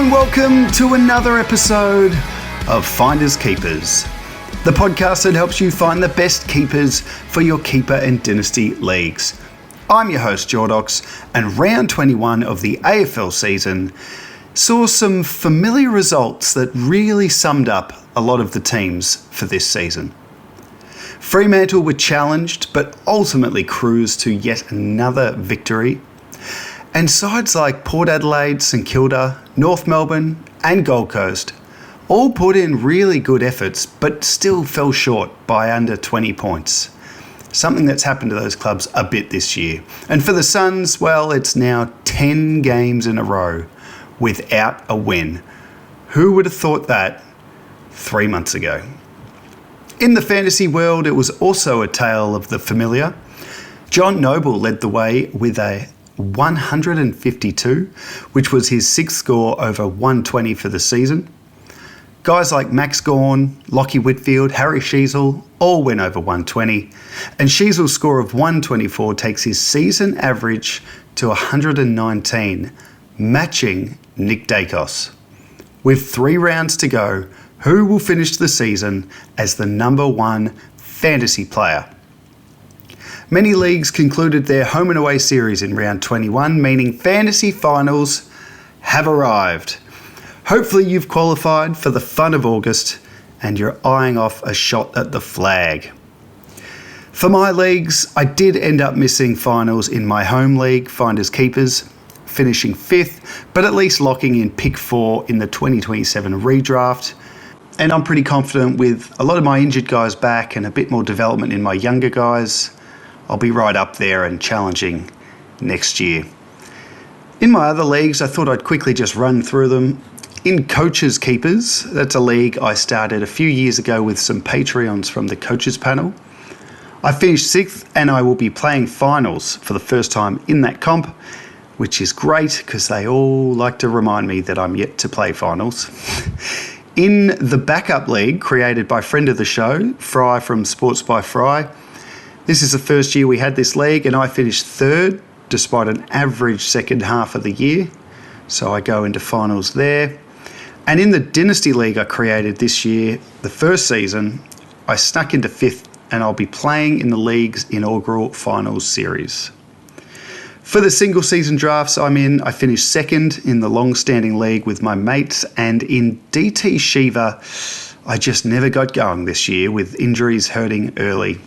and welcome to another episode of Finders Keepers, the podcast that helps you find the best keepers for your keeper and dynasty leagues. I'm your host Jordox, and round 21 of the AFL season saw some familiar results that really summed up a lot of the teams for this season. Fremantle were challenged but ultimately cruised to yet another victory. And sides like Port Adelaide, St Kilda, North Melbourne and Gold Coast all put in really good efforts but still fell short by under 20 points. Something that's happened to those clubs a bit this year. And for the Suns, well, it's now 10 games in a row without a win. Who would have thought that 3 months ago? In the fantasy world, it was also a tale of the familiar. John Noble led the way with a 152, which was his sixth score over 120 for the season. Guys like Max Gawn, Lachie Whitfield, Harry Sheezel all went over 120, and Sheezel's score of 124 takes his season average to 119, matching Nick Dacos. With 3 rounds to go, who will finish the season as the number one fantasy player? Many leagues concluded their home and away series in round 21, meaning fantasy finals have arrived. Hopefully you've qualified for the fun of August and you're eyeing off a shot at the flag. For my leagues, I did end up missing finals in my home league, Finders Keepers, finishing 5th, but at least locking in pick 4 in the 2027 redraft. And I'm pretty confident with a lot of my injured guys back and a bit more development in my younger guys, I'll be right up there and challenging next year. In my other leagues, I thought I'd quickly just run through them. In Coaches Keepers, that's a league I started a few years ago with some Patreons from the coaches panel. I finished 6th and I will be playing finals for the first time in that comp, which is great because they all like to remind me that I'm yet to play finals. In the backup league created by friend of the show, Fry from Sports by Fry, this is the first year we had this league and I finished 3rd despite an average second half of the year. So I go into finals there. And in the Dynasty League I created this year, the first season, I snuck into 5th and I'll be playing in the league's inaugural finals series. For the single season drafts I'm in, I finished 2nd in the long-standing league with my mates, and in DT Shiva, I just never got going this year with injuries hurting early.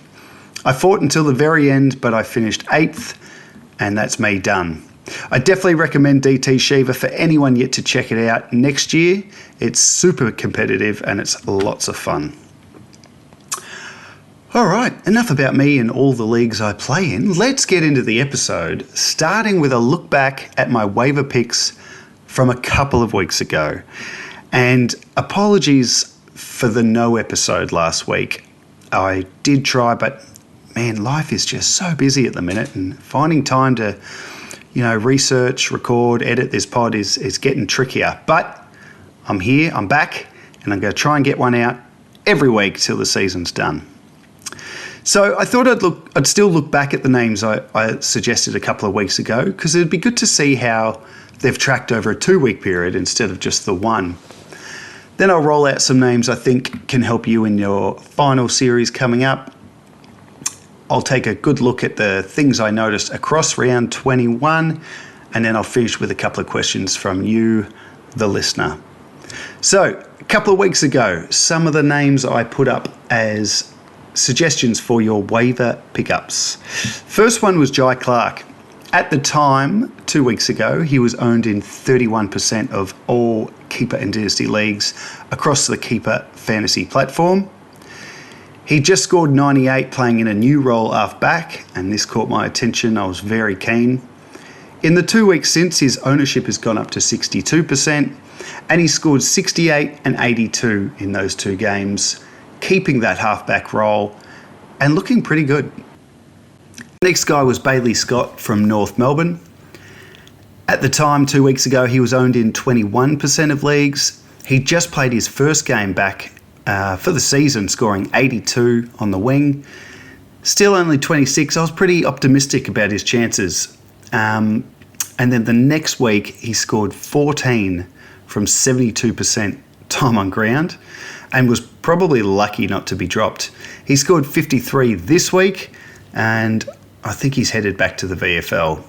I fought until the very end, but I finished 8th, and that's me done. I definitely recommend DT Shiva for anyone yet to check it out next year. It's super competitive and it's lots of fun. All right, enough about me and all the leagues I play in. Let's get into the episode, starting with a look back at my waiver picks from a couple of weeks ago. And apologies for the no episode last week. I did try, but man, life is just so busy at the minute, and finding time to, research, record, edit this pod is getting trickier. But I'm here, I'm back, and I'm going to try and get one out every week till the season's done. So I thought I'd still look back at the names I suggested a couple of weeks ago, because it'd be good to see how they've tracked over a 2-week period instead of just the one. Then I'll roll out some names I think can help you in your final series coming up. I'll take a good look at the things I noticed across round 21, and then I'll finish with a couple of questions from you, the listener. So, a couple of weeks ago, some of the names I put up as suggestions for your waiver pickups. First one was Jai Clark. At the time, 2 weeks ago, he was owned in 31% of all Keeper and Dynasty leagues across the Keeper fantasy platform. He just scored 98 playing in a new role half-back, and this caught my attention. I was very keen. In the 2 weeks since, his ownership has gone up to 62%, and he scored 68 and 82 in those 2 games, keeping that half-back role and looking pretty good. Next guy was Bailey Scott from North Melbourne. At the time, 2 weeks ago, he was owned in 21% of leagues. He just played his first game back for the season, scoring 82 on the wing. Still only 26. I was pretty optimistic about his chances. And then the next week, he scored 14 from 72% time on ground and was probably lucky not to be dropped. He scored 53 this week, and I think he's headed back to the VFL.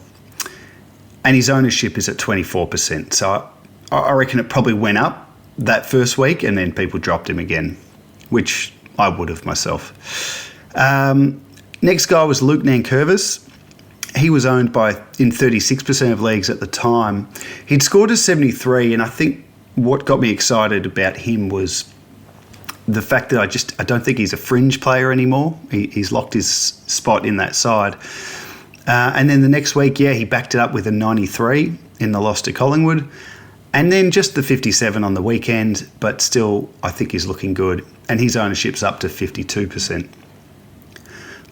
And his ownership is at 24%. So I reckon it probably went up that first week and then people dropped him again, which I would have myself. Next guy was Luke Nankervis. He was owned in 36% of leagues at the time. He'd scored a 73, and I think what got me excited about him was the fact that I don't think he's a fringe player anymore. He's locked his spot in that side. And then the next week, he backed it up with a 93 in the loss to Collingwood. And then just the 57 on the weekend, but still I think he's looking good. And his ownership's up to 52%.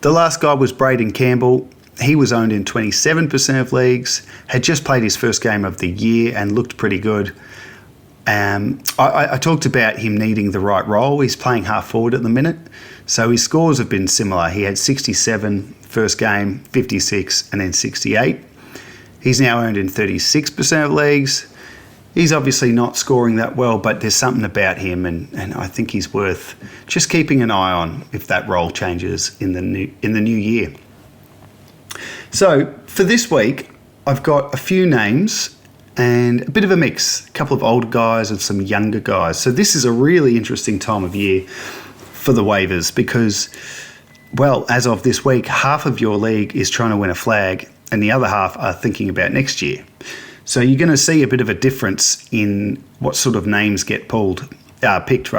The last guy was Braden Campbell. He was owned in 27% of leagues, had just played his first game of the year and looked pretty good. I talked about him needing the right role. He's playing half forward at the minute, so his scores have been similar. He had 67 first game, 56, and then 68. He's now owned in 36% of leagues. He's obviously not scoring that well, but there's something about him, and I think he's worth just keeping an eye on if that role changes in the new year. So for this week, I've got a few names and a bit of a mix, a couple of older guys and some younger guys. So this is a really interesting time of year for the waivers because, well, as of this week, half of your league is trying to win a flag and the other half are thinking about next year. So you're going to see a bit of a difference in what sort of names get picked.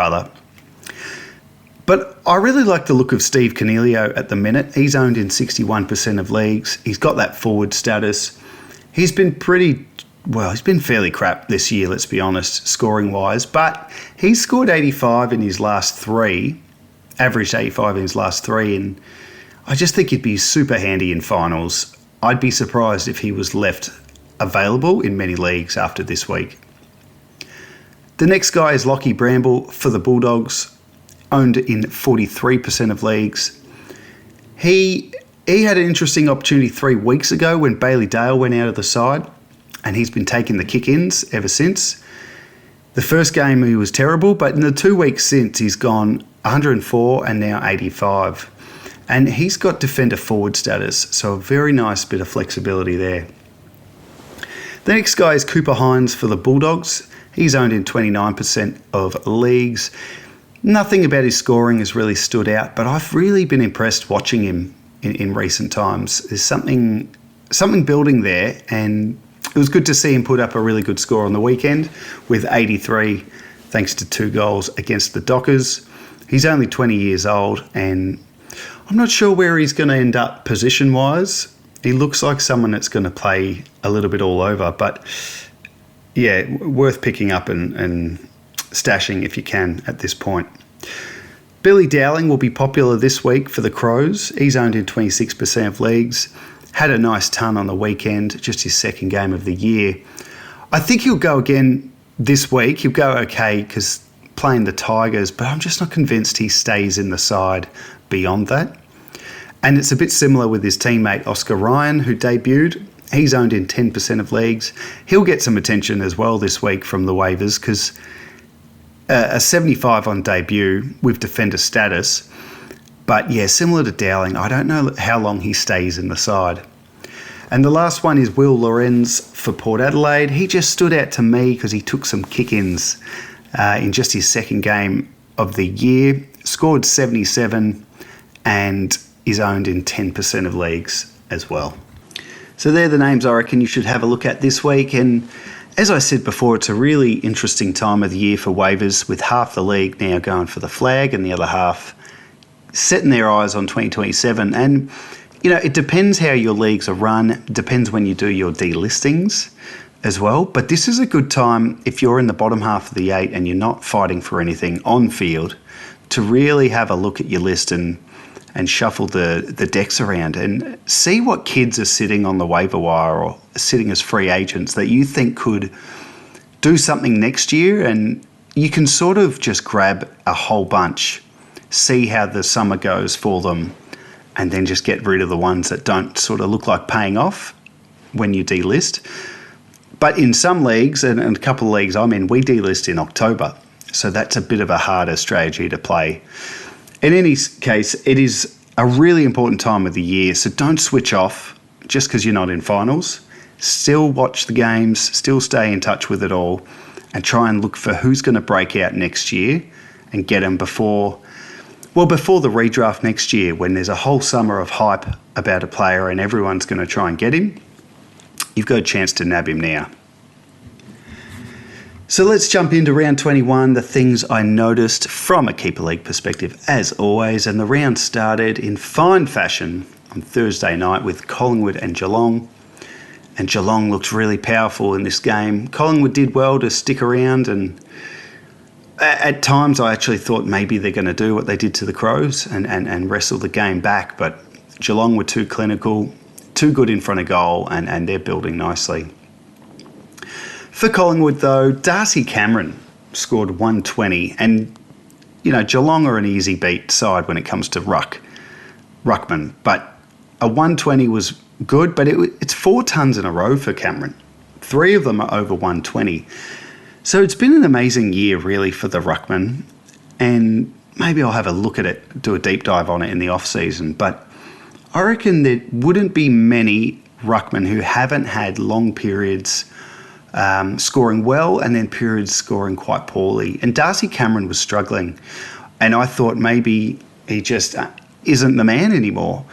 But I really like the look of Steve Cornelio at the minute. He's owned in 61% of leagues. He's got that forward status. He's been he's been fairly crap this year, let's be honest, scoring-wise. But he's scored 85 in his last three, averaged 85 in his last three, and I just think he'd be super handy in finals. I'd be surprised if he was left available in many leagues after this week. The next guy is Lockie Bramble for the Bulldogs, owned in 43% of leagues. He had an interesting opportunity 3 weeks ago when Bailey Dale went out of the side, and he's been taking the kick-ins ever since. The first game he was terrible, but in the 2 weeks since he's gone 104 and now 85. And he's got defender forward status, so a very nice bit of flexibility there. The next guy is Cooper Hines for the Bulldogs. He's owned in 29% of leagues. Nothing about his scoring has really stood out, but I've really been impressed watching him in recent times. There's something building there, and it was good to see him put up a really good score on the weekend with 83 thanks to 2 goals against the Dockers. He's only 20 years old, and I'm not sure where he's going to end up position-wise. He looks like someone that's going to play a little bit all over, but yeah, worth picking up and stashing if you can at this point. Billy Dowling will be popular this week for the Crows. He's owned in 26% of leagues. Had a nice ton on the weekend, just his second game of the year. I think he'll go again this week. He'll go okay because playing the Tigers, but I'm just not convinced he stays in the side beyond that. And it's a bit similar with his teammate Oscar Ryan, who debuted. He's owned in 10% of leagues. He'll get some attention as well this week from the waivers because a 75 on debut with defender status. But yeah, similar to Dowling, I don't know how long he stays in the side. And the last one is Will Lorenz for Port Adelaide. He just stood out to me because he took some kick-ins in just his second game of the year, scored 77 and is owned in 10% of leagues as well. So they're the names I reckon you should have a look at this week. And as I said before, it's a really interesting time of the year for waivers, with half the league now going for the flag and the other half setting their eyes on 2027. And, you know, it depends how your leagues are run, depends when you do your delistings as well. But this is a good time if you're in the bottom half of the 8 and you're not fighting for anything on field to really have a look at your list and shuffle the decks around and see what kids are sitting on the waiver wire or sitting as free agents that you think could do something next year. And you can sort of just grab a whole bunch, see how the summer goes for them, and then just get rid of the ones that don't sort of look like paying off when you delist. But in some leagues, and a couple of leagues I'm in, we delist in October. So that's a bit of a harder strategy to play. In any case, it is a really important time of the year, so don't switch off just because you're not in finals. Still watch the games, still stay in touch with it all, and try and look for who's going to break out next year and get them before the redraft next year, when there's a whole summer of hype about a player and everyone's going to try and get him. You've got a chance to nab him now. So let's jump into round 21, the things I noticed from a Keeper League perspective, as always. And the round started in fine fashion on Thursday night with Collingwood and Geelong. And Geelong looked really powerful in this game. Collingwood did well to stick around, and at times I actually thought maybe they're going to do what they did to the Crows and wrestle the game back. But Geelong were too clinical, too good in front of goal, and they're building nicely. For Collingwood, though, Darcy Cameron scored 120, and, Geelong are an easy beat side when it comes to ruckman, but a 120 was good, but it's 4 tons in a row for Cameron. 3 of them are over 120. So it's been an amazing year, really, for the ruckman, and maybe I'll have a look at it, do a deep dive on it in the off-season, but I reckon there wouldn't be many ruckmen who haven't had long periods scoring well and then periods scoring quite poorly. And Darcy Cameron was struggling, and I thought maybe he just isn't the man anymore.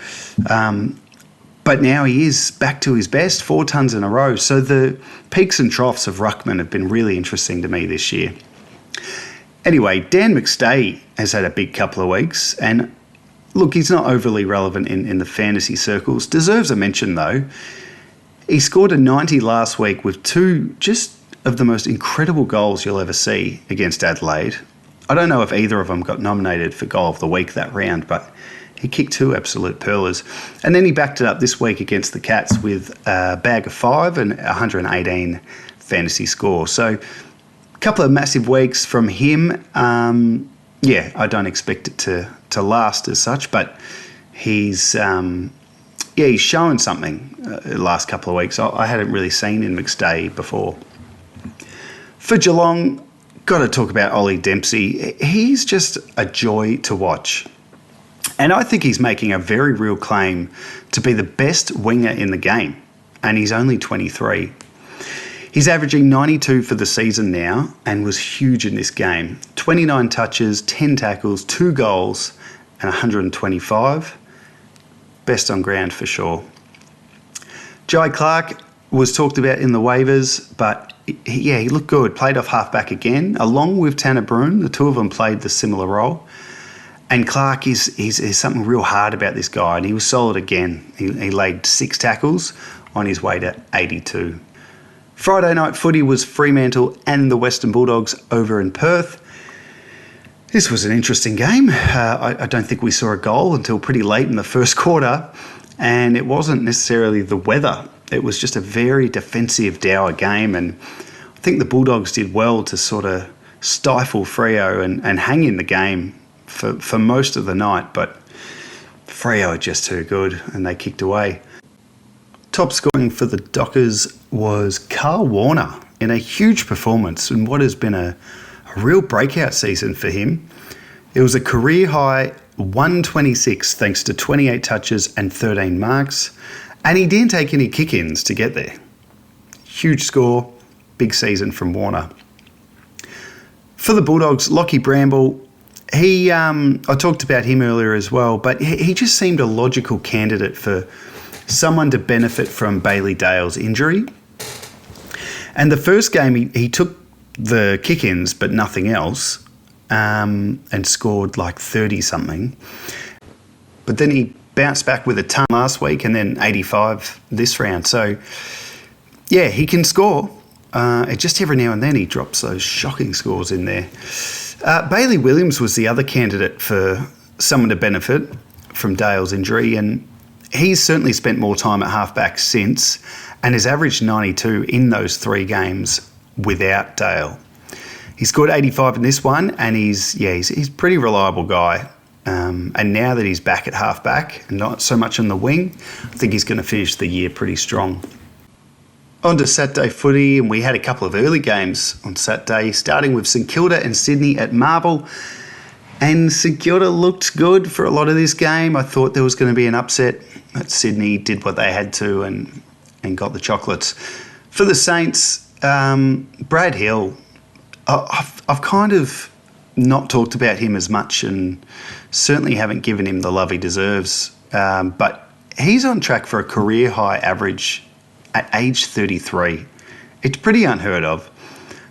But now he is back to his best, 4 tons in a row. So the peaks and troughs of ruckman have been really interesting to me this year. Anyway, Dan McStay has had a big couple of weeks, and look, he's not overly relevant in the fantasy circles. Deserves a mention, though. He scored a 90 last week with 2 just of the most incredible goals you'll ever see against Adelaide. I don't know if either of them got nominated for Goal of the Week that round, but he kicked 2 absolute pearlers. And then he backed it up this week against the Cats with a bag of 5 and 118 fantasy score. So a couple of massive weeks from him. I don't expect it to last as such, but he's shown something the last couple of weeks I hadn't really seen in McStay before. For Geelong, got to talk about Ollie Dempsey. He's just a joy to watch. And I think he's making a very real claim to be the best winger in the game. And he's only 23. He's averaging 92 for the season now and was huge in this game. 29 touches, 10 tackles, 2 goals and 125. Best on ground for sure. Jai Clark was talked about in the waivers, but he looked good. Played off halfback again, along with Tanner Bruhn. The two of them played the similar role. And Clark is something real hard about this guy, and he was solid again. He laid 6 tackles on his way to 82. Friday night footy was Fremantle and the Western Bulldogs over in Perth. This was an interesting game. I don't think we saw a goal until pretty late in the first quarter, and it wasn't necessarily the weather. It was just a very defensive dour game, and I think the Bulldogs did well to sort of stifle Freo and hang in the game for most of the night, but Freo are just too good, and they kicked away. Top scoring for the Dockers was Carl Warner in a huge performance in what has been a real breakout season for him. It was a career high 126 thanks to 28 touches and 13 marks, and he didn't take any kick-ins to get there. Huge score, big season from Warner. For the Bulldogs, Lockie Bramble, I talked about him earlier as well, but he just seemed a logical candidate for someone to benefit from Bailey Dale's injury. And the first game, he took the kick-ins but nothing else, and scored like 30-something. But then he bounced back with a ton last week and then 85 this round. So, yeah, he can score. Just every now and then he drops those shocking scores in there. Bailey Williams was the other candidate for someone to benefit from Dale's injury, and he's certainly spent more time at halfback since and has averaged 92 in those 3 games without Dale. He scored 85 in this one, and he's a pretty reliable guy. And now that he's back at halfback and not so much on the wing, I think he's going to finish the year pretty strong. On to Saturday footy, and we had a couple of early games on Saturday, starting with St Kilda and Sydney at Marvel. And St Kilda looked good for a lot of this game. I thought there was going to be an upset, but Sydney did what they had to and got the chocolates. For the Saints, Brad Hill, I've kind of not talked about him as much and certainly haven't given him the love he deserves. But he's on track for a career high average at age 33. It's pretty unheard of.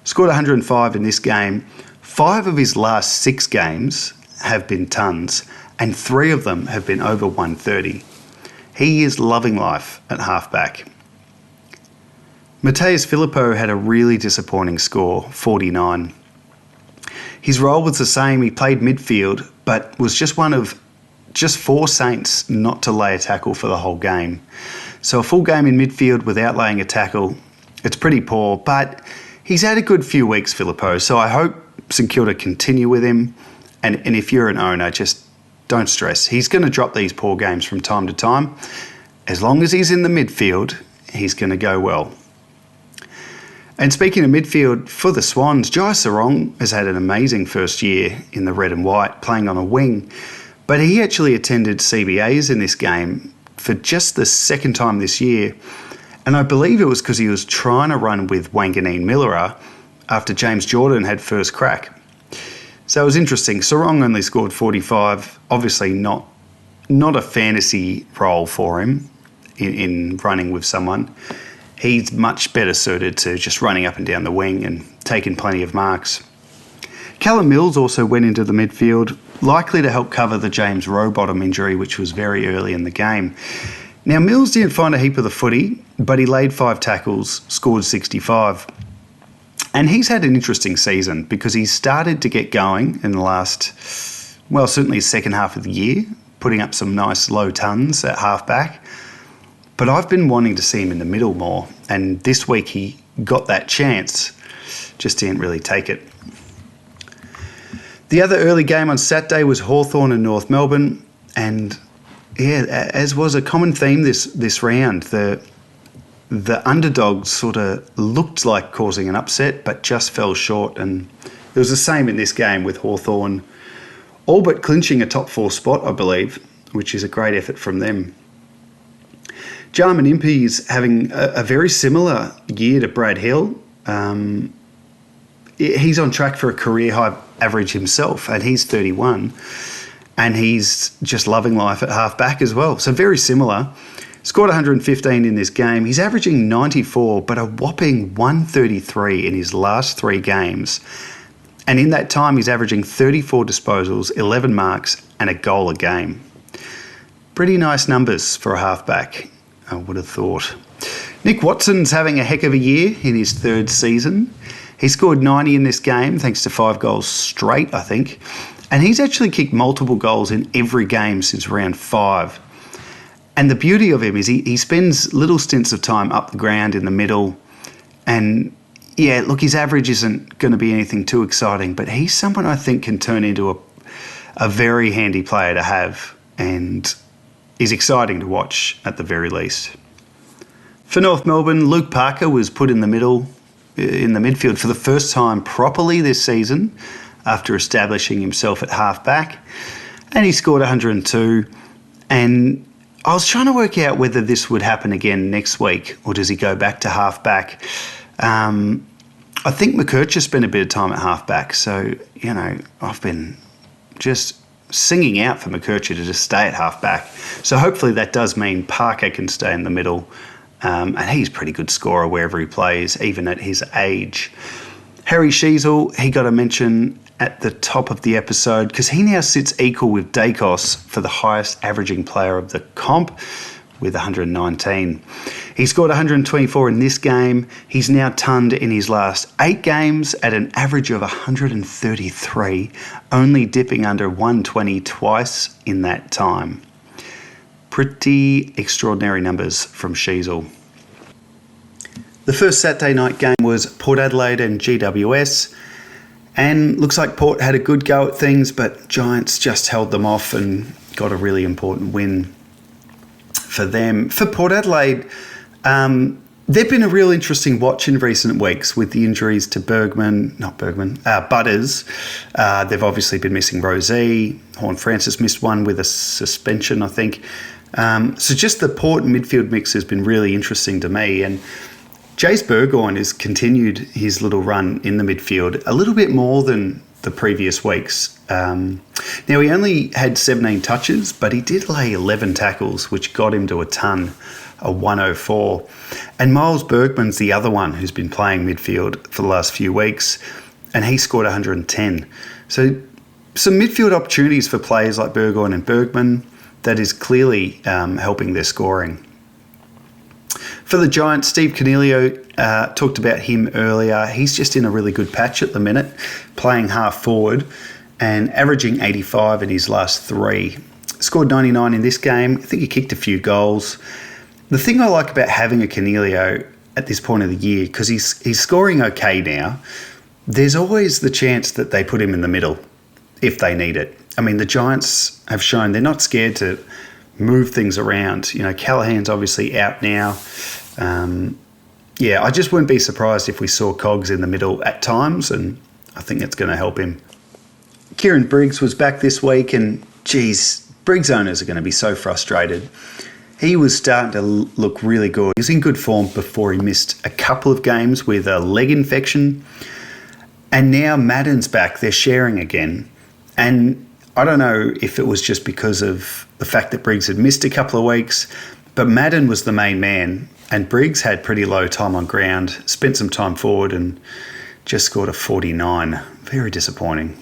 Scored 105 in this game. 5 of his last 6 games have been tons, and 3 of them have been over 130. He is loving life at halfback. Mateus Filippo had a really disappointing score, 49. His role was the same. He played midfield, but was just one of just 4 Saints not to lay a tackle for the whole game. So a full game in midfield without laying a tackle, it's pretty poor, but he's had a good few weeks, Filippo, so I hope St Kilda continue with him. And if you're an owner, just don't stress. He's going to drop these poor games from time to time. As long as he's in the midfield, he's going to go well. And speaking of midfield, for the Swans, Jai Sarong has had an amazing first year in the red and white, playing on a wing. But he actually attended CBAs in this game for just the second time this year. And I believe it was because he was trying to run with Wanganeen Millera after James Jordan had first crack. So it was interesting. Sarong only scored 45, obviously not a fantasy role for him in running with someone. He's much better suited to just running up and down the wing and taking plenty of marks. Callum Mills also went into the midfield, likely to help cover the James Rowbottom injury, which was very early in the game. Now, Mills didn't find a heap of the footy, but he laid 5 tackles, scored 65. And he's had an interesting season because he's started to get going in the last, well, certainly second half of the year, putting up some nice low tons at halfback. But I've been wanting to see him in the middle more, and this week he got that chance, just didn't really take it. The other early game on Saturday was Hawthorn and North Melbourne, and yeah, as was a common theme this round, the underdogs sort of looked like causing an upset, but just fell short, and it was the same in this game with Hawthorn all but clinching a top 4 spot, I believe, which is a great effort from them. Jarman Impey's having a very similar year to Brad Hill. He's on track for a career high average himself, and he's 31, and he's just loving life at halfback as well. So very similar. Scored 115 in this game. He's averaging 94, but a whopping 133 in his last 3 games. And in that time, he's averaging 34 disposals, 11 marks, and a goal a game. Pretty nice numbers for a halfback, I would have thought. Nick Watson's having a heck of a year in his 3rd season. He scored 90 in this game, thanks to 5 goals straight, I think. And he's actually kicked multiple goals in every game since round 5. And the beauty of him is he spends little stints of time up the ground in the middle. And yeah, look, his average isn't going to be anything too exciting, but he's someone I think can turn into a very handy player to have, and is exciting to watch at the very least. For North Melbourne, Luke Parker was put in the midfield for the first time properly this season after establishing himself at halfback, and he scored 102. And I was trying to work out whether this would happen again next week, or does he go back to halfback? I think McKercher spent a bit of time at halfback, so, you know, I've been just singing out for McKercher to just stay at halfback. So hopefully that does mean Parker can stay in the middle, and he's a pretty good scorer wherever he plays, even at his age. Harry Sheasel, he got a mention at the top of the episode because he now sits equal with Dacos for the highest averaging player of the comp with 119. He scored 124 in this game. He's now tonned in his last 8 games at an average of 133, only dipping under 120 twice in that time. Pretty extraordinary numbers from Sheasel. The first Saturday night game was Port Adelaide and GWS, and looks like Port had a good go at things, but Giants just held them off and got a really important win for them. For Port Adelaide, They've been a real interesting watch in recent weeks with the injuries to Butters. They've obviously been missing Rosie. Horne-Francis missed one with a suspension, I think. So just the Port midfield mix has been really interesting to me. And Jace Burgoyne has continued his little run in the midfield a little bit more than the previous weeks. Now, he only had 17 touches, but he did lay 11 tackles, which got him to a 104. And Miles Bergman's the other one who's been playing midfield for the last few weeks, and he scored 110. So some midfield opportunities for players like Burgoyne and Bergman that is clearly helping their scoring. For the Giants, Steve Coniglio, talked about him earlier. He's just in a really good patch at the minute, playing half forward and averaging 85 in his last 3. Scored 99 in this game. I think he kicked a few goals. The thing I like about having a Coniglio at this point of the year, because he's scoring okay now, there's always the chance that they put him in the middle if they need it. I mean, the Giants have shown they're not scared to move things around. You know, Callahan's obviously out now. I just wouldn't be surprised if we saw Cogs in the middle at times, and I think that's going to help him. Kieran Briggs was back this week, and geez, Briggs owners are going to be so frustrated. He was starting to look really good. He was in good form before he missed a couple of games with a leg infection. And now Madden's back. They're sharing again. And I don't know if it was just because of the fact that Briggs had missed a couple of weeks, but Madden was the main man, and Briggs had pretty low time on ground, spent some time forward and just scored a 49. Very disappointing.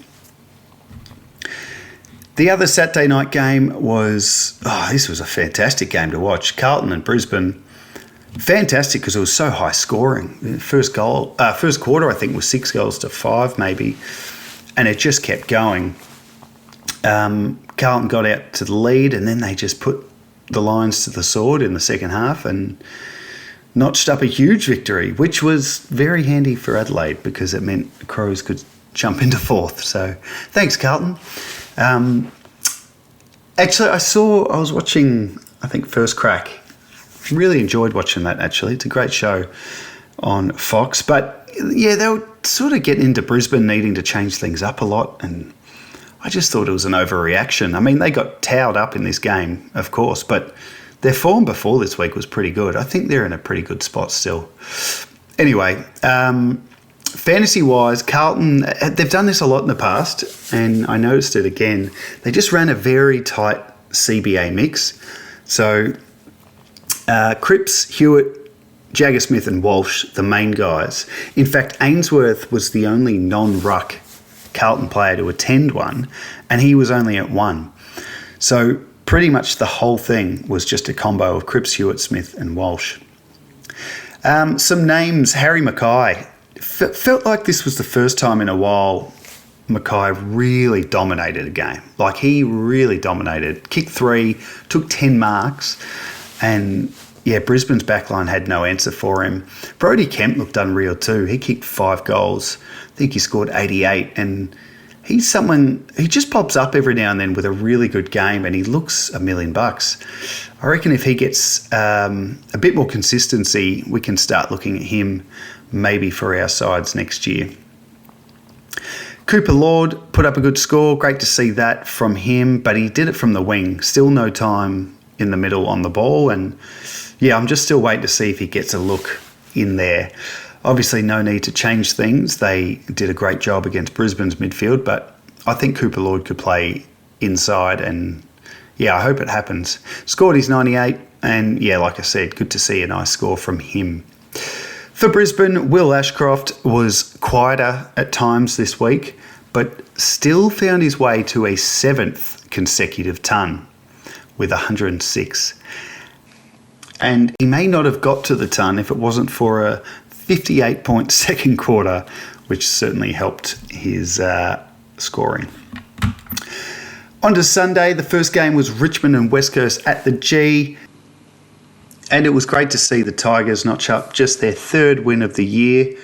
The other Saturday night game was, this was a fantastic game to watch. Carlton and Brisbane. Fantastic because it was so high scoring. First quarter, I think, was 6 goals to 5 maybe, and it just kept going. Carlton got out to the lead, and then they just put the Lions to the sword in the second half and notched up a huge victory, which was very handy for Adelaide because it meant the Crows could jump into fourth. So thanks, Carlton. Actually, I was watching, I think, First Crack. Really enjoyed watching that, actually. It's a great show on Fox. But, yeah, they were sort of getting into Brisbane needing to change things up a lot, and I just thought it was an overreaction. I mean, they got towed up in this game, of course, but their form before this week was pretty good. I think they're in a pretty good spot still. Anyway, fantasy-wise, Carlton, they've done this a lot in the past, and I noticed it again. They just ran a very tight CBA mix. So Cripps, Hewitt, Jagger Smith and Walsh, the main guys. In fact, Ainsworth was the only non-ruck Carlton player to attend one, and he was only at 1. So pretty much the whole thing was just a combo of Cripps, Hewitt, Smith and Walsh. Some names, Harry Mackay. Felt like this was the first time in a while Mackay really dominated a game. Like, he really dominated. Kicked 3, took 10 marks, and yeah, Brisbane's backline had no answer for him. Brodie Kemp looked unreal too. He kicked 5 goals. I think he scored 88, and he's someone, he just pops up every now and then with a really good game, and he looks $1 million. I reckon if he gets a bit more consistency, we can start looking at him maybe for our sides next year. Cooper Lord put up a good score. Great to see that from him, but he did it from the wing. Still no time in the middle on the ball, and yeah, I'm just still waiting to see if he gets a look in there. Obviously, no need to change things. They did a great job against Brisbane's midfield, but I think Cooper Lord could play inside, and yeah, I hope it happens. Scored his 98, and yeah, like I said, good to see a nice score from him. For Brisbane, Will Ashcroft was quieter at times this week, but still found his way to a 7th consecutive ton with 106. And he may not have got to the ton if it wasn't for a 58-point second quarter, which certainly helped his scoring. On to Sunday, the first game was Richmond and West Coast at the G. And it was great to see the Tigers notch up just their 3rd win of the year.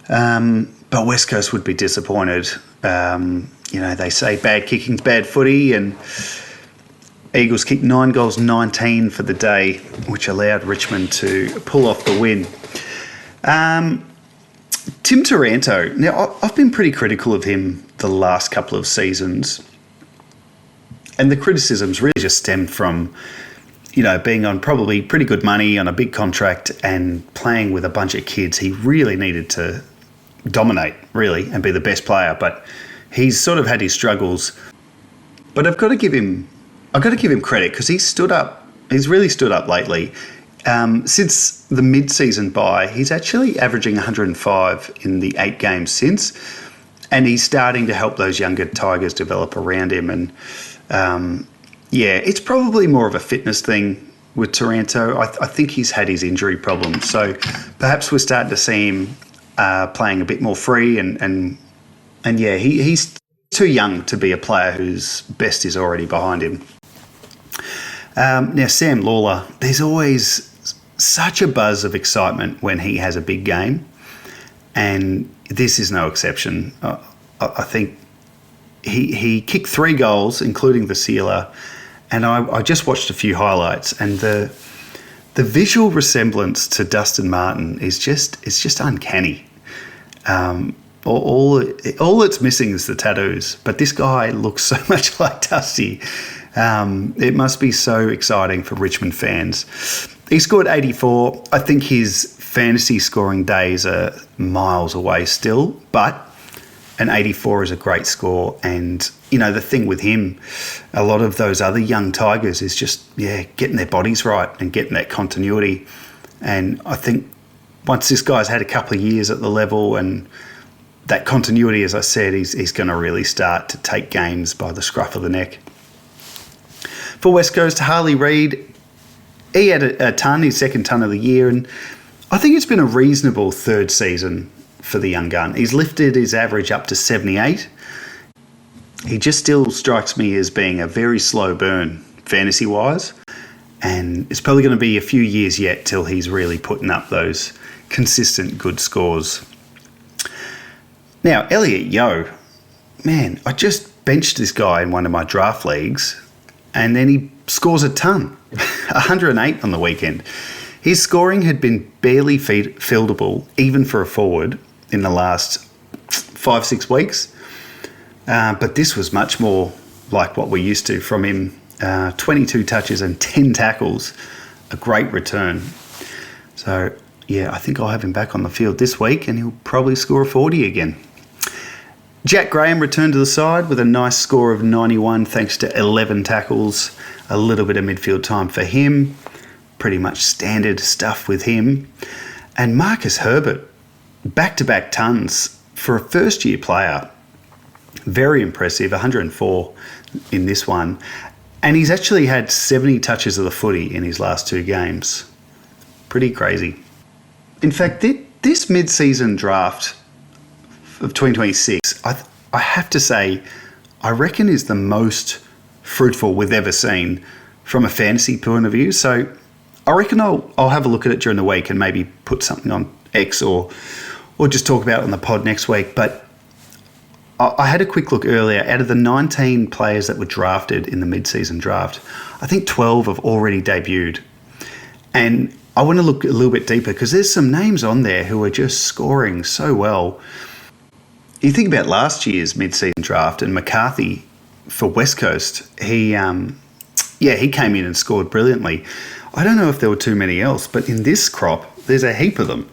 But West Coast would be disappointed. They say bad kicking's bad footy, and Eagles kicked 9 goals, 19 for the day, which allowed Richmond to pull off the win. Tim Taranto. Now, I've been pretty critical of him the last couple of seasons. And the criticisms really just stemmed from, being on probably pretty good money on a big contract and playing with a bunch of kids. He really needed to dominate, really, and be the best player. But he's sort of had his struggles. But I've got to give him credit because he's stood up. He's really stood up lately. Since the mid-season bye, he's actually averaging 105 in the 8 games since, and he's starting to help those younger Tigers develop around him. And it's probably more of a fitness thing with Taranto. I think he's had his injury problems, so perhaps we're starting to see him playing a bit more free. He's too young to be a player whose best is already behind him. Now, Sam Lawler, there's always such a buzz of excitement when he has a big game, and this is no exception. I think he kicked 3 goals, including the sealer, and I just watched a few highlights, and the visual resemblance to Dustin Martin is just uncanny. All it's missing is the tattoos, but this guy looks so much like Dusty. It must be so exciting for Richmond fans. He scored 84. I think his fantasy scoring days are miles away still, but an 84 is a great score. And, the thing with him, a lot of those other young Tigers is just, getting their bodies right and getting that continuity. And I think once this guy's had a couple of years at the level and that continuity, as I said, he's going to really start to take games by the scruff of the neck. For West Coast, Harley Reid, he had a ton, his second ton of the year, and I think it's been a reasonable third season for the young gun. He's lifted his average up to 78. He just still strikes me as being a very slow burn fantasy-wise, and it's probably going to be a few years yet till he's really putting up those consistent good scores. Now, Elliot Yeo, man, I just benched this guy in one of my draft leagues, and then he scores a ton, 108 on the weekend. His scoring had been barely fieldable, even for a forward, in the last 5-6 weeks. But this was much more like what we're used to from him. 22 touches and 10 tackles, a great return. So, I think I'll have him back on the field this week, and he'll probably score a 40 again. Jack Graham returned to the side with a nice score of 91 thanks to 11 tackles, a little bit of midfield time for him, pretty much standard stuff with him. And Marcus Herbert, back-to-back tons for a first-year player. Very impressive, 104 in this one. And he's actually had 70 touches of the footy in his last 2 games. Pretty crazy. In fact, this mid-season draft of 2026, I have to say, I reckon is the most fruitful we've ever seen from a fantasy point of view. So I reckon I'll have a look at it during the week and maybe put something on X or just talk about it on the pod next week. But I had a quick look earlier. Out of the 19 players that were drafted in the mid-season draft, I think 12 have already debuted. And I want to look a little bit deeper because there's some names on there who are just scoring so well. You think about last year's mid-season draft and McCarthy for West Coast, he came in and scored brilliantly. I don't know if there were too many else, but in this crop, there's a heap of them.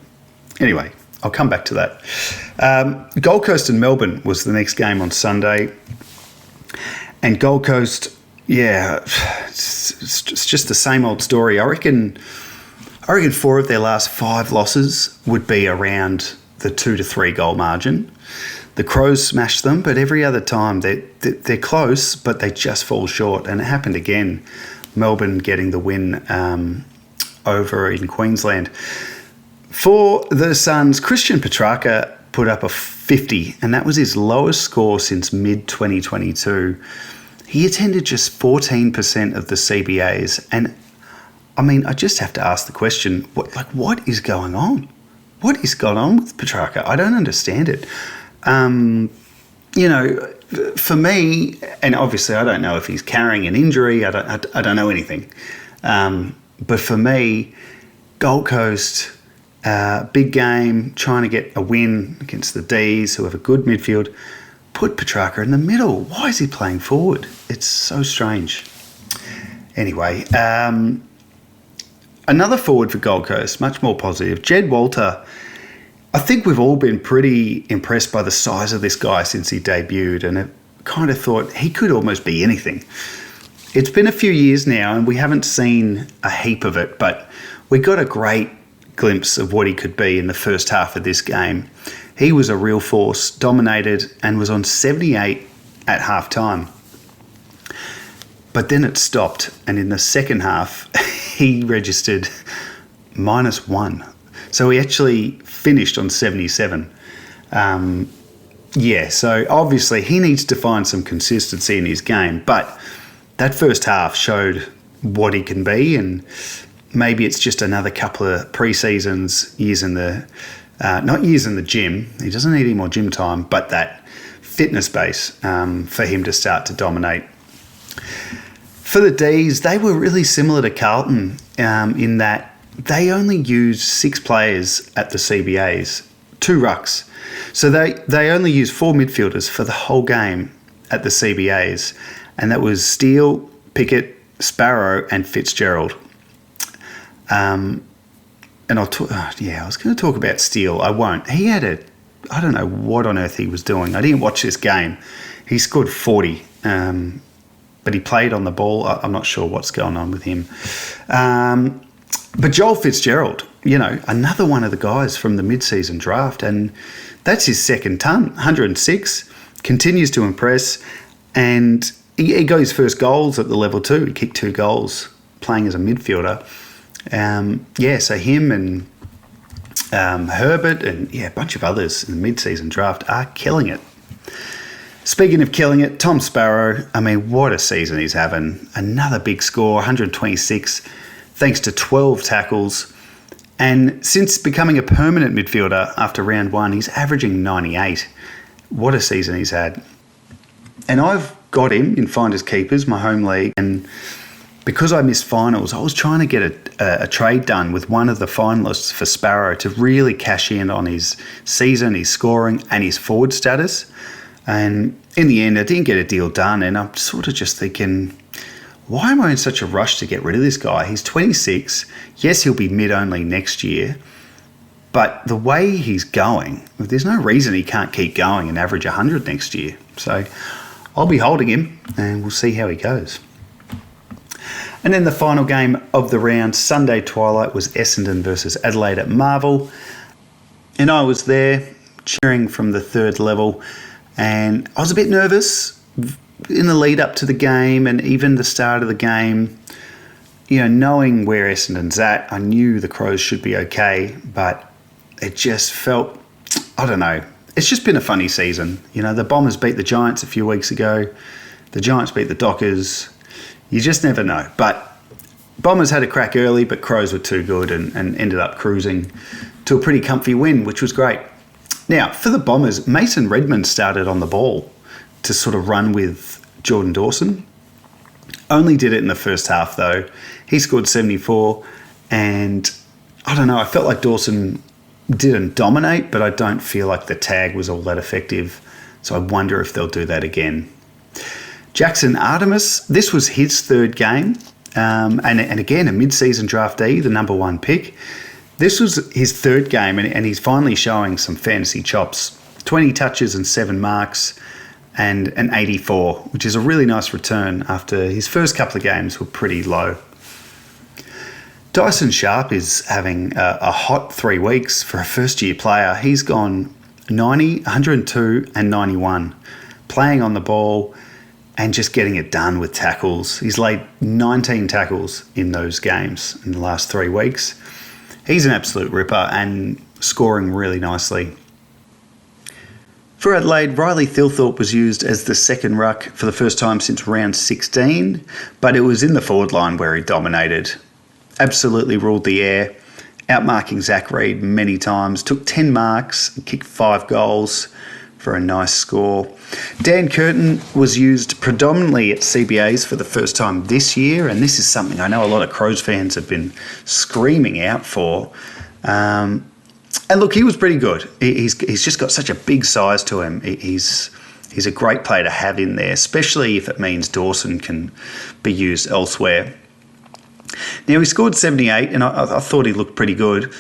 Anyway, I'll come back to that. Gold Coast and Melbourne was the next game on Sunday. And Gold Coast, it's just the same old story. I reckon 4 of their last 5 losses would be around the 2 to 3 goal margin. The Crows smashed them, but every other time they're close, but they just fall short. And it happened again. Melbourne getting the win over in Queensland. For the Suns, Christian Petrarca put up a 50, and that was his lowest score since mid-2022. He attended just 14% of the CBAs, and I mean, I just have to ask the question, what is going on? What is going on with Petrarca? I don't understand it. for me, and obviously I don't know if he's carrying an injury. I don't know anything. But for me, Gold Coast, big game, trying to get a win against the D's, who have a good midfield. Put Petrarca in the middle. Why is he playing forward? It's so strange. Anyway, another forward for Gold Coast, much more positive. Jed Walter. I think we've all been pretty impressed by the size of this guy since he debuted, and have kind of thought he could almost be anything. It's been a few years now, and we haven't seen a heap of it, but we got a great glimpse of what he could be in the first half of this game. He was a real force, dominated, and was on 78 at half-time. But then it stopped, and in the second half, he registered -1. So he actually finished on 77. So obviously he needs to find some consistency in his game, but that first half showed what he can be, and maybe it's just another couple of pre-seasons, not years in the gym. He doesn't need any more gym time, but that fitness base for him to start to dominate. For the D's, they were really similar to Carlton in that they only used 6 players at the CBAs, 2 rucks. So they only used 4 midfielders for the whole game at the CBAs, and that was Steele, Pickett, Sparrow, and Fitzgerald. And I was going to talk about Steele. I won't. He had I don't know what on earth he was doing. I didn't watch this game. He scored 40, but he played on the ball. I'm not sure what's going on with him. But Joel Fitzgerald, another one of the guys from the mid-season draft, and that's his second ton, 106, continues to impress, and he got his first goals at the level 2. He kicked 2 goals playing as a midfielder. So him and Herbert and a bunch of others in the mid-season draft are killing it. Speaking of killing it, Tom Sparrow, what a season he's having. Another big score, 126, thanks to 12 tackles. And since becoming a permanent midfielder after round 1, he's averaging 98. What a season he's had. And I've got him in Finders Keepers, my home league, and because I missed finals, I was trying to get a trade done with one of the finalists for Sparrow to really cash in on his season, his scoring, and his forward status. And in the end, I didn't get a deal done, and I'm sort of just thinking, why am I in such a rush to get rid of this guy? He's 26. Yes, he'll be mid-only next year, but the way he's going, there's no reason he can't keep going and average 100 next year. So I'll be holding him, and we'll see how he goes. And then the final game of the round, Sunday twilight, was Essendon versus Adelaide at Marvel. And I was there cheering from the 3rd level, and I was a bit nervous in the lead up to the game and even the start of the game. Knowing where Essendon's at, I knew the Crows should be okay, but it just felt, I don't know, it's just been a funny season. The Bombers beat the Giants a few weeks ago. The Giants beat the Dockers. You just never know. But Bombers had a crack early, but Crows were too good and ended up cruising to a pretty comfy win, which was great. Now, for the Bombers, Mason Redmond started on the ball to sort of run with Jordan Dawson. Only did it in the first half, though. He scored 74, and I don't know, I felt like Dawson didn't dominate, but I don't feel like the tag was all that effective. So I wonder if they'll do that again. Jackson Artemis, this was his 3rd game, and again, a mid-season draftee, the number 1 pick. This was his 3rd game, and he's finally showing some fantasy chops. 20 touches and 7 marks, and an 84, which is a really nice return after his first couple of games were pretty low. Dyson Sharp is having a hot 3 weeks for a first-year player. He's gone 90, 102 and 91, playing on the ball and just getting it done with tackles. He's laid 19 tackles in those games in the last 3 weeks. He's an absolute ripper and scoring really nicely. For Adelaide, Riley Thilthorpe was used as the second ruck for the first time since round 16, but it was in the forward line where he dominated. Absolutely ruled the air, outmarking Zach Reid many times, took 10 marks, kicked 5 goals. for a nice score. Dan Curtin was used predominantly at CBAs for the first time this year, and this is something I know a lot of Crows fans have been screaming out for. And look, he was pretty good. He's just got such a big size to him. He's a great player to have in there, especially if it means Dawson can be used elsewhere. Now, he scored 78, and I thought he looked pretty good.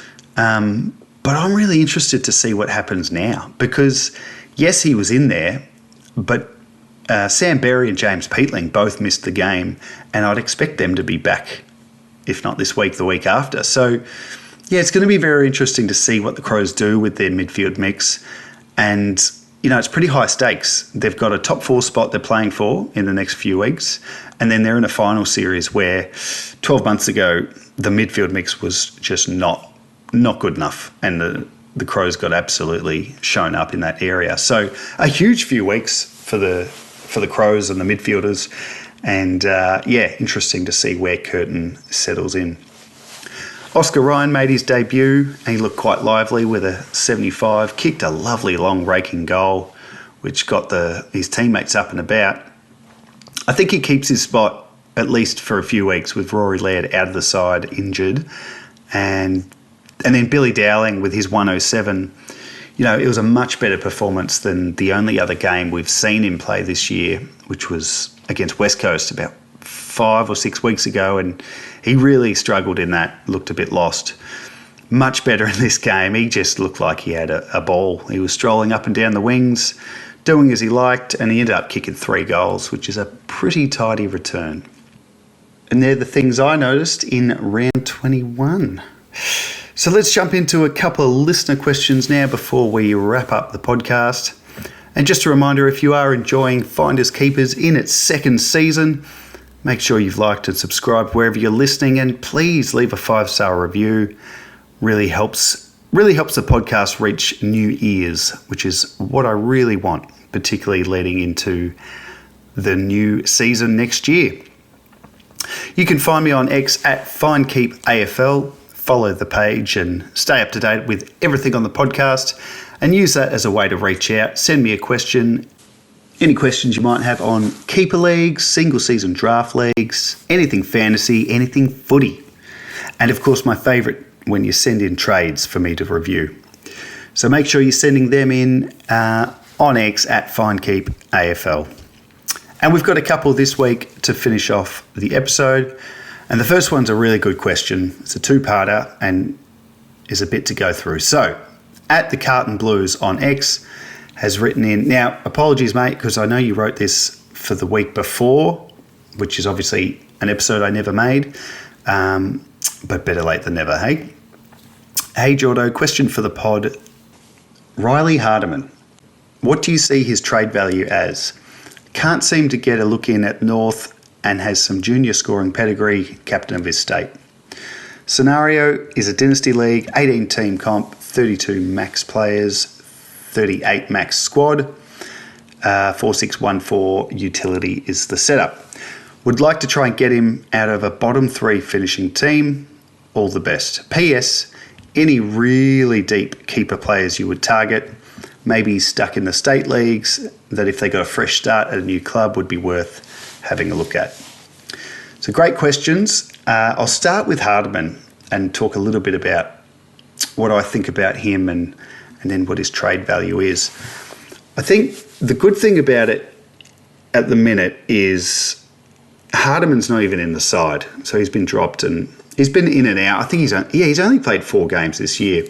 But I'm really interested to see what happens now because, yes, he was in there, but Sam Berry and James Peatling both missed the game, and I'd expect them to be back, if not this week, the week after. So, yeah, it's going to be very interesting to see what the Crows do with their midfield mix. And, it's pretty high stakes. They've got a top 4 spot they're playing for in the next few weeks, and then they're in a final series where 12 months ago the midfield mix was just not good enough, and the Crows got absolutely shown up in that area. So a huge few weeks for the Crows and the midfielders, and interesting to see where Curtin settles in. Oscar Ryan made his debut, and he looked quite lively with a 75, kicked a lovely long raking goal, which got his teammates up and about. I think he keeps his spot at least for a few weeks with Rory Laird out of the side injured, and then Billy Dowling with his 107. It was a much better performance than the only other game we've seen him play this year, which was against West Coast about 5 or 6 weeks ago, and he really struggled in that, looked a bit lost. Much better in this game. He just looked like he had a ball. He was strolling up and down the wings, doing as he liked, and he ended up kicking 3 goals, which is a pretty tidy return. And they're the things I noticed in round 21. So let's jump into a couple of listener questions now before we wrap up the podcast. And just a reminder, if you are enjoying Finders Keepers in its 2nd season, make sure you've liked and subscribed wherever you're listening, and please leave a 5-star review. Really helps the podcast reach new ears, which is what I really want, particularly leading into the new season next year. You can find me on X at FindKeepAFL. Follow the page and stay up to date with everything on the podcast, and use that as a way to reach out. Send me a question. Any questions you might have on keeper leagues, single season draft leagues, anything fantasy, anything footy. And of course, my favourite, when you send in trades for me to review. So make sure you're sending them in on X at FindKeepAFL. And we've got a couple this week to finish off the episode. And the first one's a really good question. It's a 2-parter and is a bit to go through. So, at the Carlton Blues on X has written in. Now, apologies, mate, because I know you wrote this for the week before, which is obviously an episode I never made, but better late than never, hey? Hey, Jordo, question for the pod. Riley Hardiman, what do you see his trade value as? Can't seem to get a look in at North and has some junior scoring pedigree, captain of his state. Scenario is a dynasty league, 18-team comp, 32 max players, 38 max squad, 4614 utility is the setup. Would like to try and get him out of a bottom 3 finishing team. All the best. P.S. Any really deep keeper players you would target, maybe stuck in the state leagues, that if they got a fresh start at a new club would be worth having a look at. So great questions. I'll start with Hardiman and talk a little bit about what I think about him and then what his trade value is. I think the good thing about it at the minute is Hardiman's not even in the side. So he's been dropped and he's been in and out. I think he's only played 4 games this year.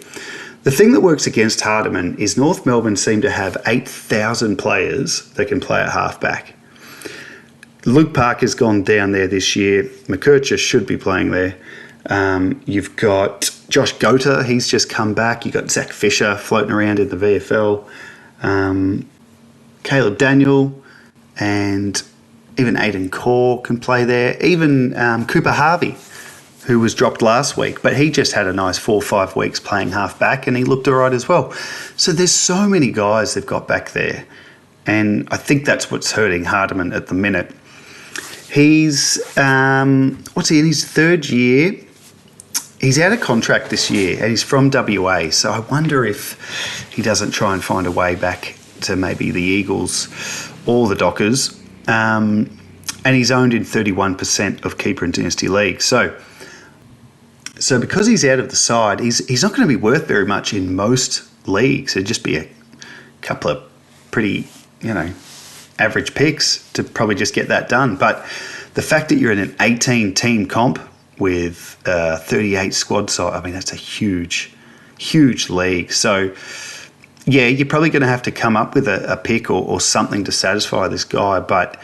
The thing that works against Hardiman is North Melbourne seem to have 8,000 players that can play at halfback. Luke Parker's gone down there this year. McKercher should be playing there. You've got Josh Gota, he's just come back. You've got Zach Fisher floating around in the VFL. Caleb Daniel and even Aidan Corr can play there. Even Cooper Harvey, who was dropped last week, but he just had a nice 4 or 5 weeks playing half-back and he looked all right as well. So there's so many guys they've got back there, and I think that's what's hurting Hardiman at the minute. He's, what's he in his 3rd year? He's out of contract this year and he's from WA, so I wonder if he doesn't try and find a way back to maybe the Eagles or the Dockers. And he's owned in 31% of keeper and dynasty leagues. So because he's out of the side, he's not going to be worth very much in most leagues. It'd just be a couple of pretty, average picks to probably just get that done. But the fact that you're in an 18-team comp with 38 squad size, I mean, that's a huge, huge league. So, yeah, you're probably going to have to come up with a pick or something to satisfy this guy. But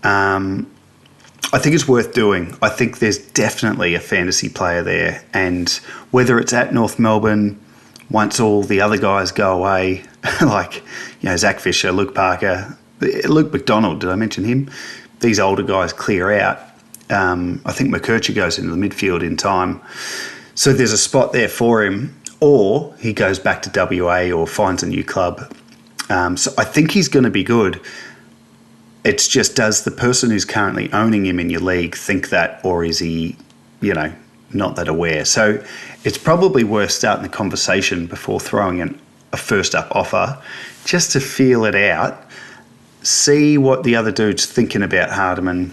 I think it's worth doing. I think there's definitely a fantasy player there. And whether it's at North Melbourne, once all the other guys go away, like, Zach Fisher, Luke Parker, Luke McDonald, did I mention him? These older guys clear out. I think McKercher goes into the midfield in time. So there's a spot there for him. Or he goes back to WA or finds a new club. So I think he's going to be good. It's just, does the person who's currently owning him in your league think that, or is he, not that aware? So it's probably worth starting the conversation before throwing in a first up offer, just to feel it out, see what the other dude's thinking about Hardiman,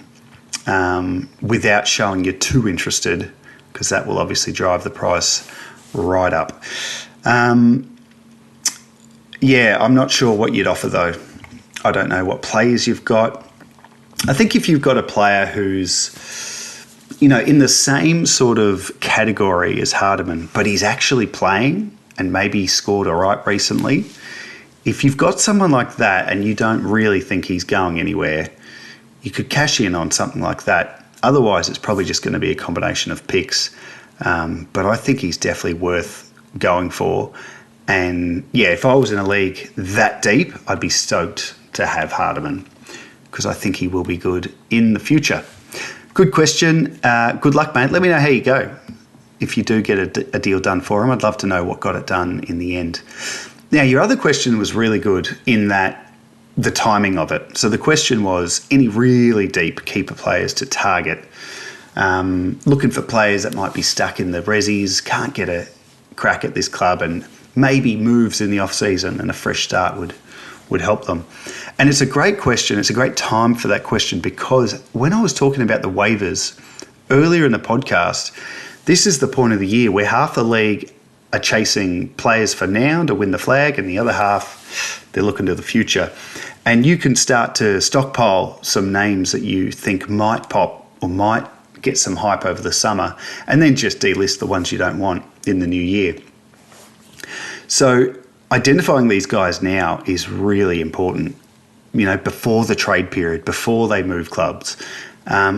without showing you're too interested, because that will obviously drive the price right up. I'm not sure what you'd offer though. I don't know what players you've got. I think if you've got a player who's, in the same sort of category as Hardiman, but he's actually playing and maybe scored all right recently, if you've got someone like that and you don't really think he's going anywhere, you could cash in on something like that. Otherwise, it's probably just going to be a combination of picks. But I think he's definitely worth going for. And yeah, if I was in a league that deep, I'd be stoked to have Hardiman, because I think he will be good in the future. Good question. Good luck, mate. Let me know how you go. If you do get a deal done for him, I'd love to know what got it done in the end. Now, your other question was really good in that the timing of it. So the question was, any really deep keeper players to target? Looking for players that might be stuck in the resis, can't get a crack at this club, and maybe moves in the off-season and a fresh start would help them. And it's a great question. It's a great time for that question, because when I was talking about the waivers earlier in the podcast, this is the point of the year where half the league are chasing players for now to win the flag, and the other half, they're looking to the future. And you can start to stockpile some names that you think might pop or might get some hype over the summer, and then just delist the ones you don't want in the new year. So identifying these guys now is really important, before the trade period, before they move clubs.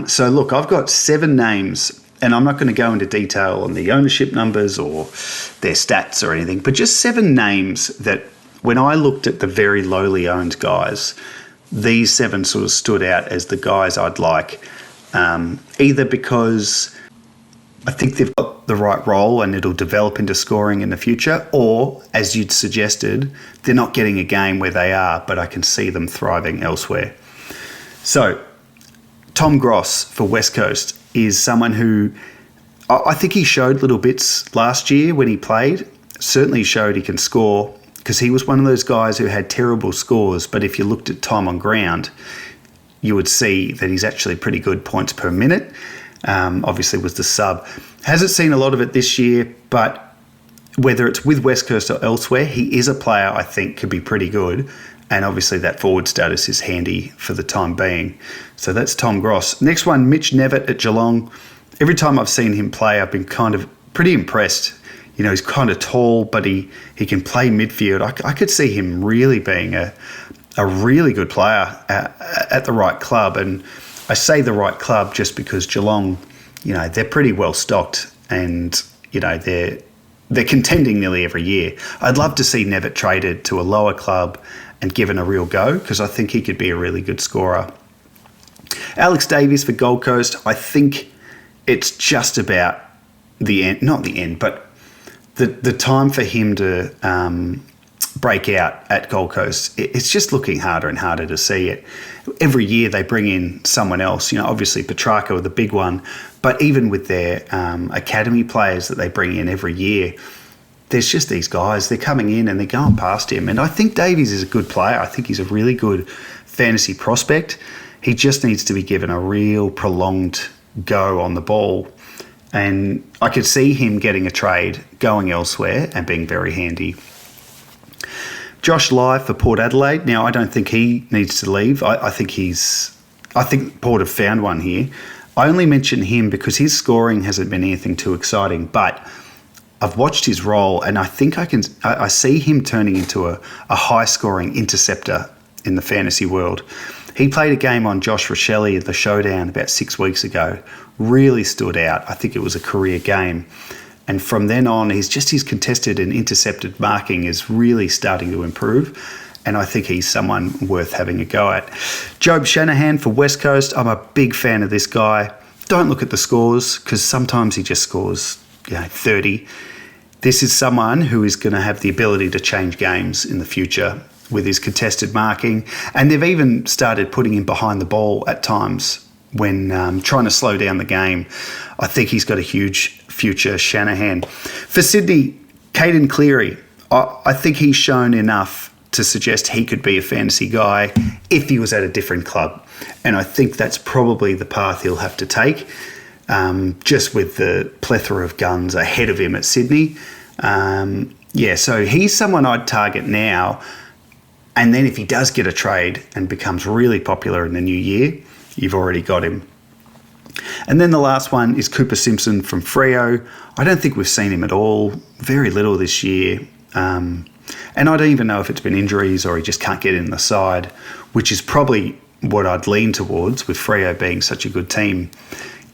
So look, I've got 7 names, and I'm not going to go into detail on the ownership numbers or their stats or anything, but just 7 names that when I looked at the very lowly owned guys, these 7 sort of stood out as the guys I'd like, either because I think they've got the right role and it'll develop into scoring in the future, or, as you'd suggested, they're not getting a game where they are, but I can see them thriving elsewhere. So, Tom Gross for West Coast is someone who I think he showed little bits last year when he played. Certainly showed he can score, because he was one of those guys who had terrible scores, but if you looked at time on ground, you would see that he's actually pretty good points per minute. Obviously was the sub. Hasn't seen a lot of it this year, but whether it's with West Coast or elsewhere, he is a player I think could be pretty good. And obviously that forward status is handy for the time being. So that's Tom Gross. Next one, Mitch Nevitt at Geelong. Every time I've seen him play, I've been kind of pretty impressed. He's kind of tall, but he can play midfield. I could see him really being a really good player at the right club. And I say the right club just because Geelong, they're pretty well stocked, and they're contending nearly every year. I'd love to see Nevitt traded to a lower club and given a real go, because I think he could be a really good scorer. Alex Davies for Gold Coast, I think it's just about the end, not the end, but the time for him to break out at Gold Coast. It's just looking harder and harder to see it. Every year they bring in someone else, obviously Petrarca, the big one, but even with their academy players that they bring in every year, there's just these guys, they're coming in and they're going past him. And I think Davies is a good player. I think he's a really good fantasy prospect. He just needs to be given a real prolonged go on the ball. And I could see him getting a trade, going elsewhere and being very handy. Josh Lai for Port Adelaide. Now, I don't think he needs to leave. I think Port have found one here. I only mention him because his scoring hasn't been anything too exciting, but I've watched his role and I think I see him turning into a high-scoring interceptor in the fantasy world. He played a game on Josh Rochelle at the Showdown about 6 weeks ago. Really stood out. I think it was a career game. And from then on, his contested and intercepted marking is really starting to improve. And I think he's someone worth having a go at. Job Shanahan for West Coast. I'm a big fan of this guy. Don't look at the scores because sometimes he just scores 30. This is someone who is going to have the ability to change games in the future with his contested marking. And they've even started putting him behind the ball at times when trying to slow down the game. I think he's got a huge future, Shanahan. For Sydney, Caden Cleary. I think he's shown enough to suggest he could be a fantasy guy if he was at a different club. And I think that's probably the path he'll have to take, just with the plethora of guns ahead of him at Sydney. So he's someone I'd target now. And then if he does get a trade and becomes really popular in the new year, you've already got him. And then the last one is Cooper Simpson from Freo. I don't think we've seen him at all. Very little this year. And I don't even know if it's been injuries or he just can't get in the side, which is probably what I'd lean towards with Freo being such a good team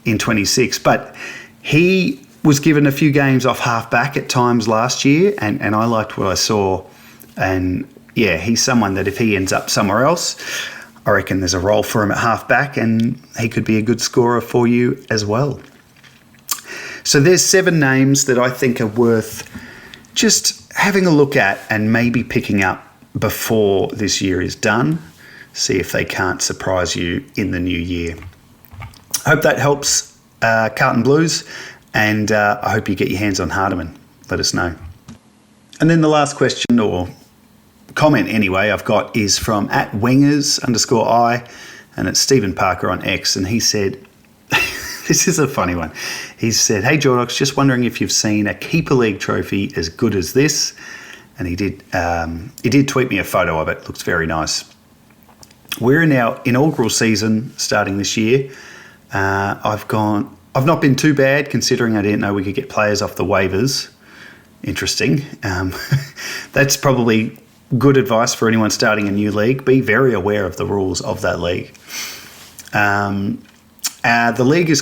in 26. But he was given a few games off half-back at times last year, and I liked what I saw. And, yeah, he's someone that if he ends up somewhere else, I reckon there's a role for him at half-back and he could be a good scorer for you as well. So there's 7 names that I think are worth just having a look at and maybe picking up before this year is done. See if they can't surprise you in the new year. I hope that helps, Carlton Blues, and I hope you get your hands on Hardiman. Let us know. And then the last question, or comment anyway, I've got is from @wingers_I, and it's Stephen Parker on X, and he said, this is a funny one. He said, "Hey Jordox, just wondering if you've seen a Keeper League trophy as good as this." And he did tweet me a photo of it. Looks very nice. We're in our inaugural season starting this year. I've not been too bad considering I didn't know we could get players off the waivers. Interesting. That's probably good advice for anyone starting a new league. Be very aware of the rules of that league. The league is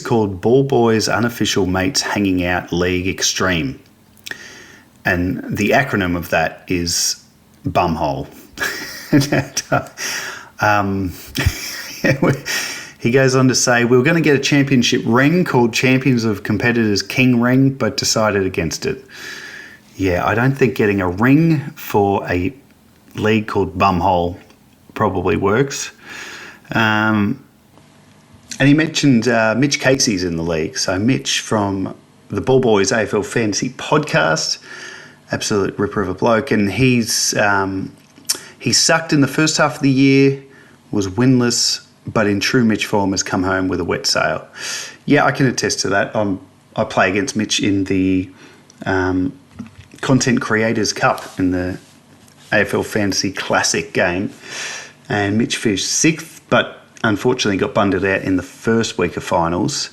called Ball Boys Unofficial Mates Hanging Out League Extreme, and the acronym of that is Bumhole. He goes on to say, "We were going to get a championship ring called Champions of Competitors King Ring, but decided against it." Yeah, I don't think getting a ring for a league called Bumhole probably works. And he mentioned Mitch Casey's in the league. So Mitch from the Ball Boys AFL Fantasy Podcast, absolute ripper of a bloke. And he sucked in the first half of the year, was winless, but in true Mitch form has come home with a wet sail. Yeah, I can attest to that. I play against Mitch in the Content Creators Cup in the AFL Fantasy Classic game. And Mitch finished 6th, but unfortunately got bundled out in the first week of finals.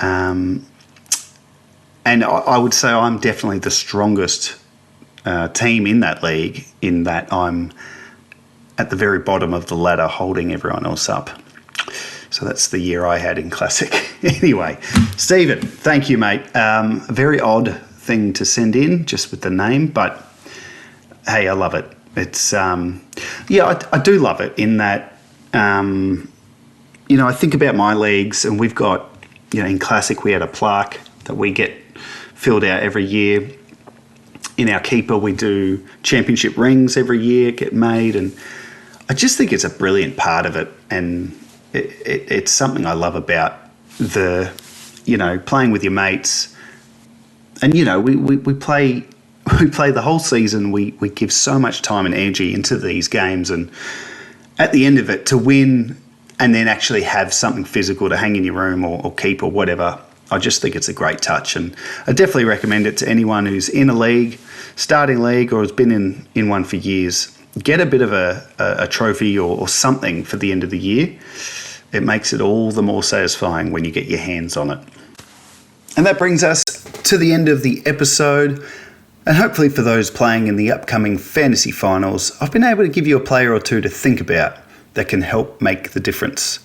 And I would say I'm definitely the strongest team in that league, in that I'm at the very bottom of the ladder holding everyone else up. So that's the year I had in Classic. Anyway, Stephen, thank you, mate. A very odd thing to send in just with the name, but hey, I love it. It's, I do love it in that, I think about my leagues and we've got, in Classic we had a plaque that we get filled out every year. In our Keeper we do championship rings every year get made, and I just think it's a brilliant part of it, and it's something I love about playing with your mates And we play the whole season. We give so much time and energy into these games, and at the end of it, to win and then actually have something physical to hang in your room or keep or whatever, I just think it's a great touch, and I definitely recommend it to anyone who's in a league, starting league, or has been in one for years. Get a bit of a trophy or something for the end of the year. It makes it all the more satisfying when you get your hands on it. And that brings us to the end of the episode. And hopefully for those playing in the upcoming fantasy finals, I've been able to give you a player or two to think about that can help make the difference.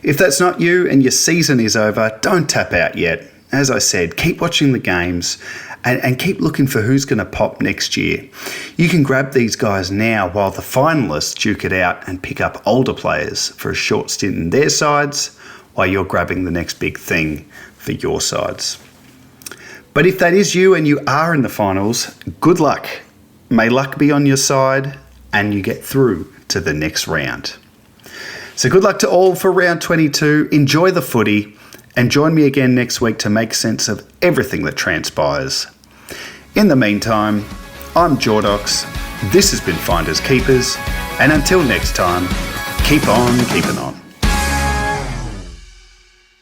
If that's not you and your season is over, don't tap out yet. As I said, keep watching the games and keep looking for who's going to pop next year. You can grab these guys now while the finalists duke it out and pick up older players for a short stint in their sides while you're grabbing the next big thing for your sides. But if that is you and you are in the finals, good luck. May luck be on your side and you get through to the next round. So good luck to all for round 22. Enjoy the footy and join me again next week to make sense of everything that transpires. In the meantime, I'm Jordox. This has been Finders Keepers, and until next time, keep on keeping on.